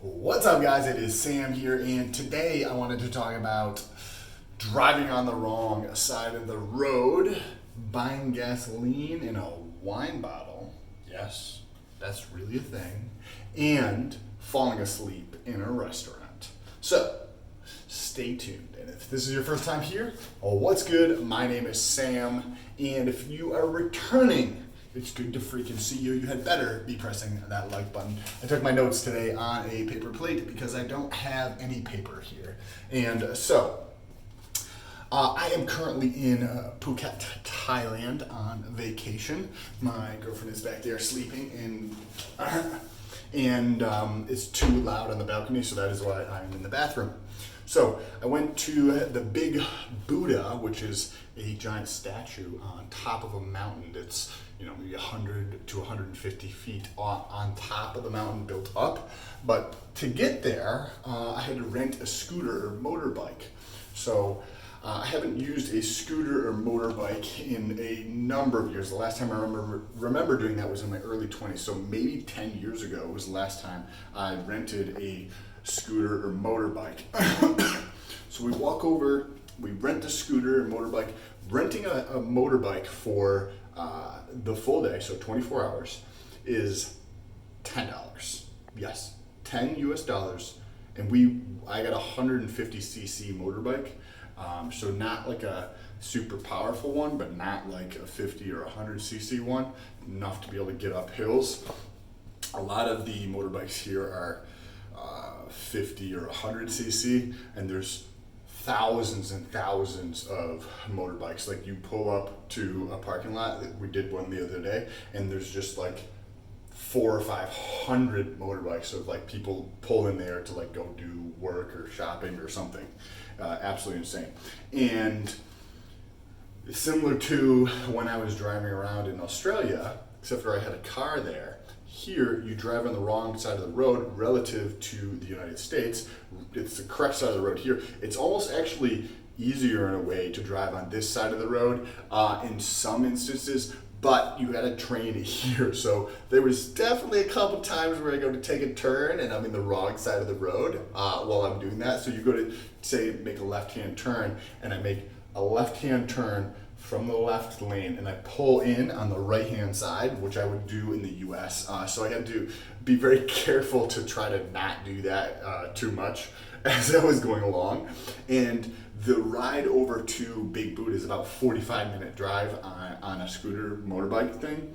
What's up, guys? It is Sam here, and today I wanted to talk about driving on the wrong side of the road, buying gasoline in a wine bottle. Yes, that's really a thing, and falling asleep in a restaurant. So, stay tuned. And if this is your first time here, what's good? My name is Sam, and if you are returning, it's good to freaking see you. You had better be pressing that like button. I took my notes today on a paper plate because I don't have any paper here. And so, I am currently in Phuket, Thailand on vacation. My girlfriend is back there sleeping and it's too loud on the balcony, so that is why I'm in the bathroom. So I went to the Big Buddha, which is a giant statue on top of a mountain that's, maybe 100 to 150 feet on top of the mountain built up. But to get there, I had to rent a scooter or motorbike. So I haven't used a scooter or motorbike in a number of years. The last time I remember doing that was in my early 20s. So maybe 10 years ago was the last time I rented a scooter or motorbike. So we walk over, we rent a scooter and motorbike. Renting a motorbike for the full day, so 24 hours, is $10. Yes, $10 US. And I got a 150cc motorbike. So not like a super powerful one, but not like a 50 or 100cc one, enough to be able to get up hills. A lot of the motorbikes here are 50 or 100cc, and there's thousands and thousands of motorbikes. Like, you pull up to a parking lot, we did one the other day, and there's just like 400 or 500 motorbikes of like people pull in there to like go do work or shopping or something. Absolutely insane. And similar to when I was driving around in Australia, except for I had a car there. Here, you drive on the wrong side of the road relative to the United States. It's the correct side of the road here. It's almost actually easier in a way to drive on this side of the road in some instances, but you gotta train it here. So there was definitely a couple times where I go to take a turn and I'm in the wrong side of the road while I'm doing that. So you go to, say, make a left-hand turn, and I make a left-hand turn from the left lane, and I pull in on the right-hand side, which I would do in the US. So I had to be very careful to try to not do that too much as I was going along. And the ride over to Big Boot is about 45-minute drive on a scooter motorbike thing,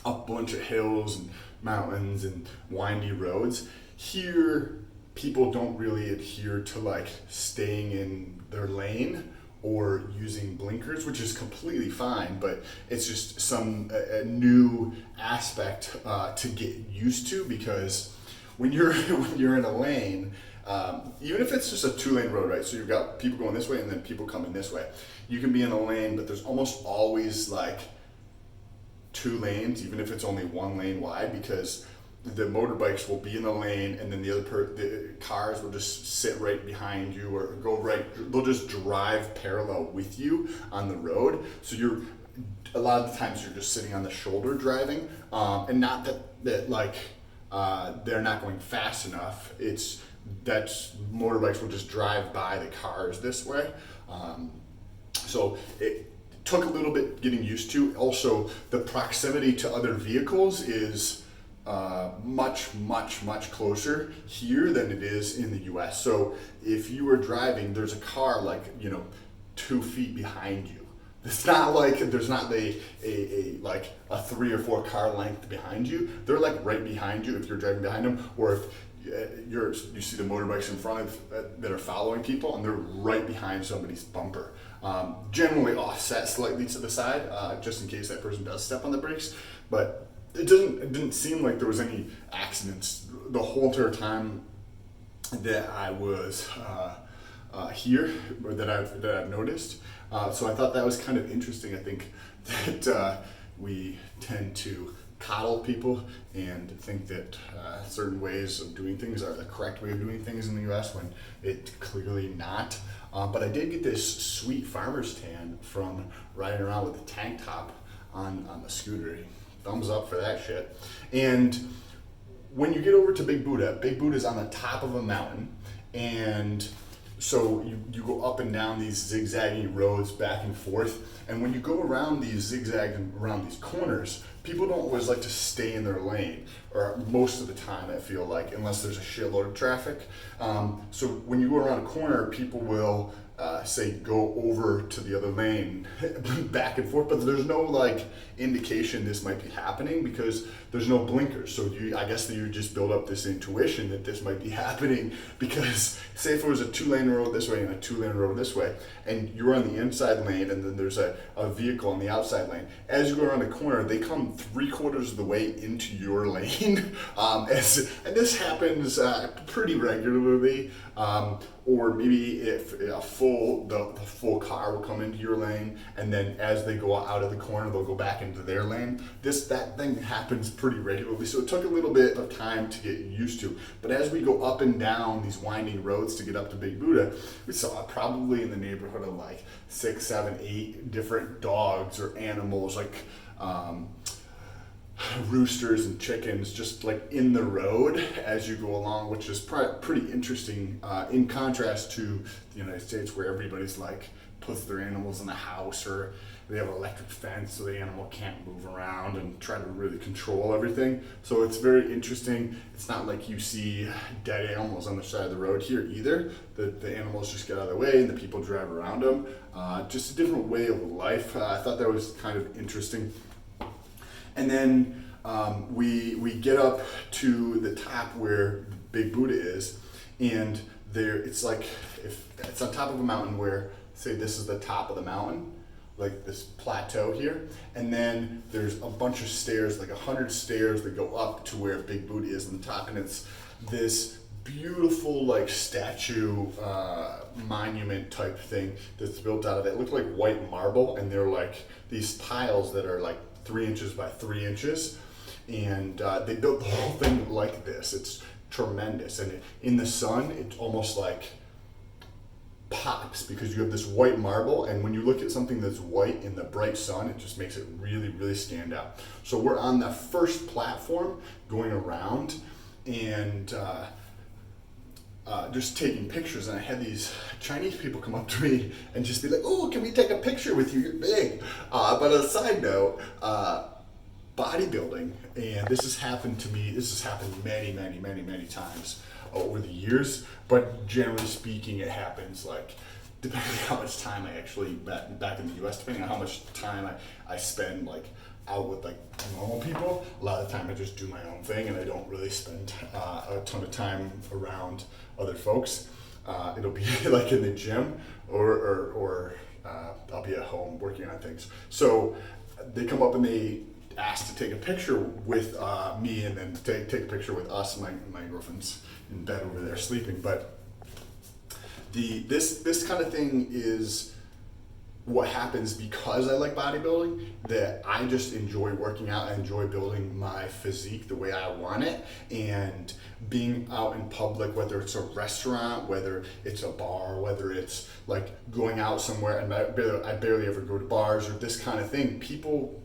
up a bunch of hills and mountains and windy roads. Here, people don't really adhere to like staying in their lane or using blinkers, which is completely fine, but it's just a new aspect to get used to, because when you're in a lane, even if it's just a 2-lane road, right? So you've got people going this way and then people coming this way. You can be in a lane, but there's almost always like 2 lanes, even if it's only 1 lane wide, because the motorbikes will be in the lane, and then the cars will just sit right behind you or go right. They'll just drive parallel with you on the road. So a lot of the times you're just sitting on the shoulder driving, and not that like they're not going fast enough. It's that motorbikes will just drive by the cars this way. So it took a little bit getting used to. Also, the proximity to other vehicles is much closer here than it is in the US. So if you were driving, there's a car like 2 feet behind you. It's not like there's not a 3 or 4 car length behind you. They're like right behind you if you're driving behind them, or if you see the motorbikes in front of that are following people, and they're right behind somebody's bumper. Generally offset slightly to the side, just in case that person does step on the brakes, but it didn't seem like there was any accidents the whole entire time that I was here, or that I've noticed. So I thought that was kind of interesting. I think that we tend to coddle people and think that certain ways of doing things are the correct way of doing things in the US, when it's clearly not. But I did get this sweet farmer's tan from riding around with a tank top on the scooter. Thumbs up for that shit. And when you get over to Big Buddha's on the top of a mountain, and so you go up and down these zigzagging roads back and forth, and when you go around these zigzagging around these corners, people don't always like to stay in their lane, or most of the time I feel like, unless there's a shitload of traffic. So when you go around a corner, people will say go over to the other lane back and forth, but there's no like indication this might be happening because there's no blinkers. So I guess that you just build up this intuition that this might be happening, because say if it was a 2-lane road this way and a 2-lane road this way, and you're on the inside lane and then there's a vehicle on the outside lane, as you go around the corner, they come 3/4 of the way into your lane. And this happens pretty regularly. Or maybe if the full car will come into your lane, and then as they go out of the corner, they'll go back into their lane. That thing happens pretty regularly, so it took a little bit of time to get used to. But as we go up and down these winding roads to get up to Big Buddha, we saw probably in the neighborhood of like 6, 7, 8 different dogs or animals, like roosters and chickens, just like in the road as you go along, which is pretty interesting in contrast to the United States, where everybody's like puts their animals in the house, or they have an electric fence so the animal can't move around and try to really control everything. So it's very interesting. It's not like you see dead animals on the side of the road here either. The animals just get out of the way and the people drive around them. Just a different way of life. I thought that was kind of interesting. And then we get up to the top where Big Buddha is, and it's like if it's on top of a mountain where, say this is the top of the mountain, like this plateau here, and then there's a bunch of stairs, like 100 stairs that go up to where Big Buddha is on the top, and it's this beautiful like statue monument type thing that's built out of it. It looked like white marble, and they're like these tiles that are like 3 inches by 3 inches, and they built the whole thing like this. It's tremendous, and in the sun it almost like pops because you have this white marble, and when you look at something that's white in the bright sun, it just makes it really, really stand out. So we're on the first platform going around, and just taking pictures, and I had these Chinese people come up to me and just be like, "Oh, can we take a picture with you? You're big." But on a side note, bodybuilding, and this has happened to me. This has happened many, many, many, many times over the years. But generally speaking, it happens like depending on how much time I actually back in the U.S. Depending on how much time I spend like out with like normal people. A lot of the time I just do my own thing, and I don't really spend a ton of time around other folks. It'll be like in the gym, or I'll be at home working on things. So they come up and they ask to take a picture with me, and then take a picture with us. My girlfriend's in bed over there sleeping, but this kind of thing is what happens because I like bodybuilding, that I just enjoy working out. I enjoy building my physique the way I want it, and being out in public, whether it's a restaurant, whether it's a bar, whether it's like going out somewhere, and I barely ever go to bars or this kind of thing. People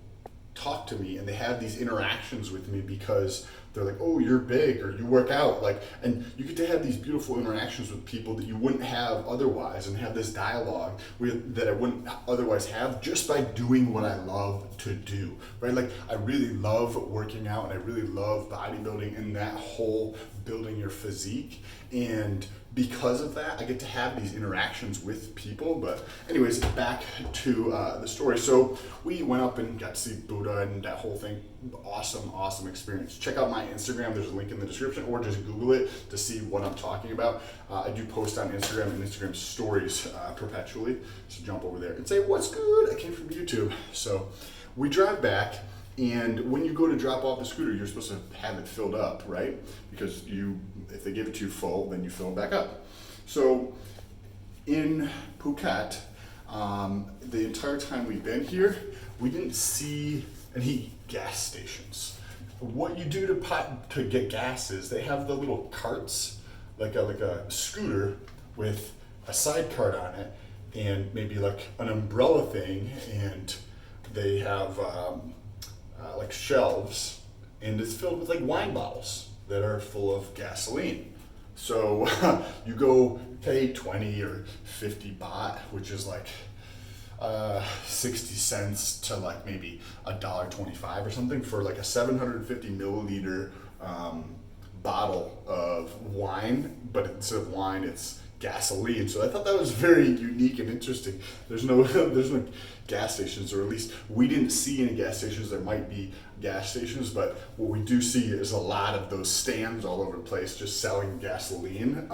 talk to me and they have these interactions with me because they're like, "Oh, you're big," or "You work out," like, and you get to have these beautiful interactions with people that you wouldn't have otherwise, and have this dialogue that I wouldn't otherwise have just by doing what I love to do, right? Like, I really love working out, and I really love bodybuilding and that whole building your physique, and because of that, I get to have these interactions with people. But anyways, back to the story. So we went up and got to see Buddha and that whole thing. Awesome experience. Check out my Instagram. There's a link in the description, or just Google it to see what I'm talking about. I do post on Instagram and Instagram stories perpetually. So jump over there and say, "What's good? I came from YouTube." So we drive back, and when you go to drop off the scooter, you're supposed to have it filled up, right? Because if they give it to you full, then you fill it back up. So in Phuket, the entire time we've been here, we didn't see any gas stations. What you do to get gas is they have the little carts, like a scooter with a side cart on it, and maybe like an umbrella thing, and they have like shelves, and it's filled with like wine bottles. that are full of gasoline. So you go pay 20 or 50 baht, which is like 60 cents to like maybe $1.25 or something for like a 750 milliliter bottle of wine, but instead of wine, it's gasoline. So I thought that was very unique and interesting. There's no gas stations, or at least we didn't see any gas stations. There might be gas stations, but what we do see is a lot of those stands all over the place just selling gasoline.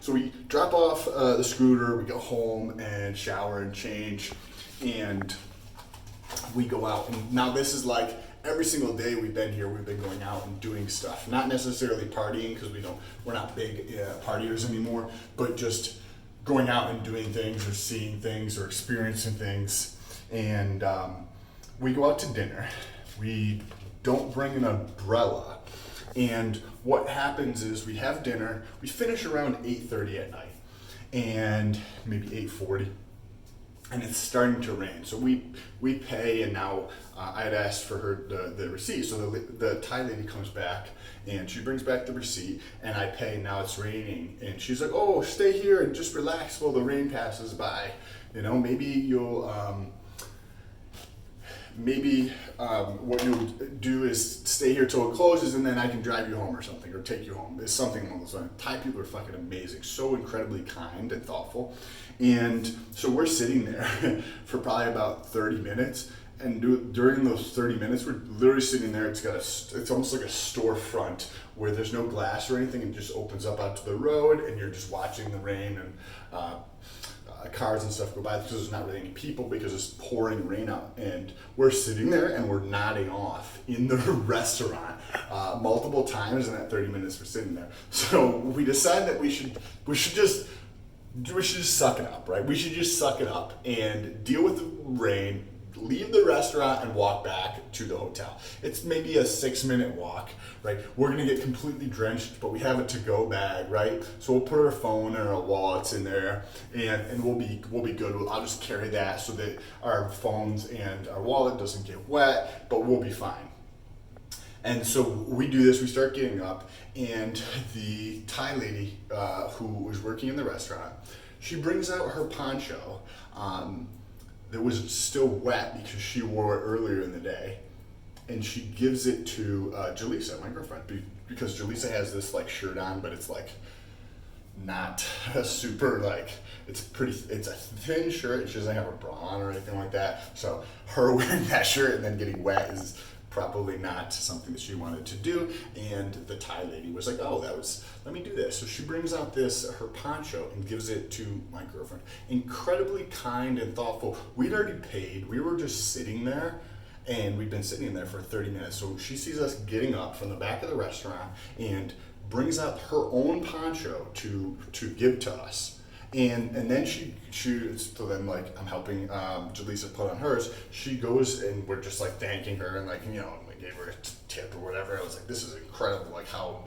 So we drop off the scooter, we go home and shower and change, and we go out. And now this is like every single day we've been here, we've been going out and doing stuff. Not necessarily partying, because we're not big partiers anymore, but just going out and doing things or seeing things or experiencing things. And we go out to dinner. We don't bring an umbrella. And what happens is we have dinner, we finish around 8:30 at night, and maybe 8:40. And it's starting to rain, so we pay, and now I had asked for her the receipt. So the Thai lady comes back and she brings back the receipt, and I pay. Now it's raining, and she's like, "Oh, stay here and just relax while the rain passes by. You know, maybe you'll what you'll do is stay here till it closes, and then I can drive you home or something, or take you home." It's something along those lines. Thai people are fucking amazing, so incredibly kind and thoughtful. And so we're sitting there for probably about 30 minutes, and during those 30 minutes, we're literally sitting there. It's almost like a storefront where there's no glass or anything, and just opens up out to the road, and you're just watching the rain and cars and stuff go by, because there's not really any people because it's pouring rain out. And we're sitting there and we're nodding off in the restaurant multiple times in that 30 minutes we're sitting there. So we decided that we should just suck it up, right? We should just suck it up and deal with the rain, leave the restaurant, and walk back to the hotel. It's maybe a 6-minute walk, right? We're gonna get completely drenched, but we have a to-go bag, right? So we'll put our phone and our wallets in there, and we'll be good. I'll just carry that so that our phones and our wallet doesn't get wet, but we'll be fine. And so we do this, we start getting up, and the Thai lady who was working in the restaurant, she brings out her poncho that was still wet because she wore it earlier in the day, and she gives it to Jaleesa, my girlfriend, because Jaleesa has this like shirt on, but it's like not a super like, it's a thin shirt, and she doesn't have a bra on or anything like that. So her wearing that shirt and then getting wet is probably not something that she wanted to do. And the Thai lady was like, "Oh, let me do this." So she brings out her poncho and gives it to my girlfriend. Incredibly kind and thoughtful. We'd already paid. We were just sitting there, and we'd been sitting there for 30 minutes. So she sees us getting up from the back of the restaurant and brings out her own poncho to give to us. And then so then like I'm helping Jaleesa put on hers. She goes, and we're just like thanking her, and like, you know, we gave her a tip or whatever. I was like, this is incredible, like how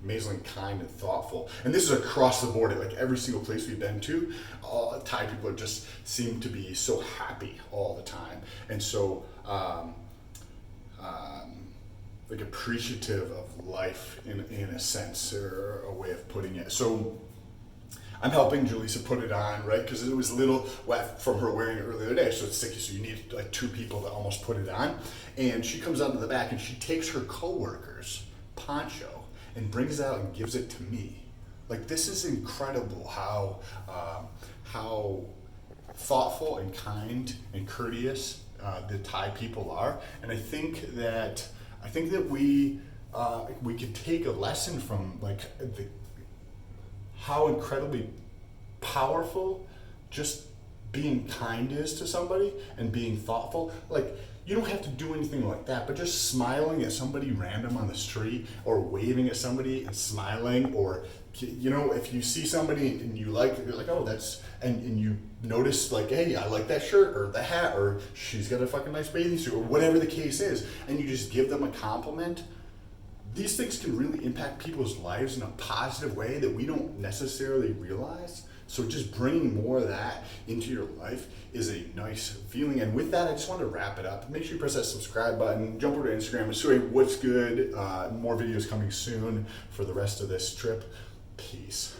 amazingly kind and thoughtful. And this is across the board at like every single place we've been to. Thai people just seem to be so happy all the time, and so like appreciative of life in a sense, or a way of putting it. So I'm helping Jaleesa put it on, right? Because it was a little wet from her wearing it earlier today, so it's sticky. So you need like 2 people to almost put it on. And she comes out to the back, and she takes her coworker's poncho and brings it out and gives it to me. Like, this is incredible how thoughtful and kind and courteous the Thai people are. And I think that we could take a lesson from like how incredibly powerful just being kind is to somebody and being thoughtful. Like, you don't have to do anything like that, but just smiling at somebody random on the street, or waving at somebody and smiling, or, you know, if you see somebody and you like it, you're like, oh, and you notice like, hey, I like that shirt or the hat, or she's got a fucking nice bathing suit, or whatever the case is, and you just give them a compliment. These things can really impact people's lives in a positive way that we don't necessarily realize. So just bringing more of that into your life is a nice feeling. And with that, I just want to wrap it up. Make sure you press that subscribe button, jump over to Instagram and show what's good. More videos coming soon for the rest of this trip. Peace.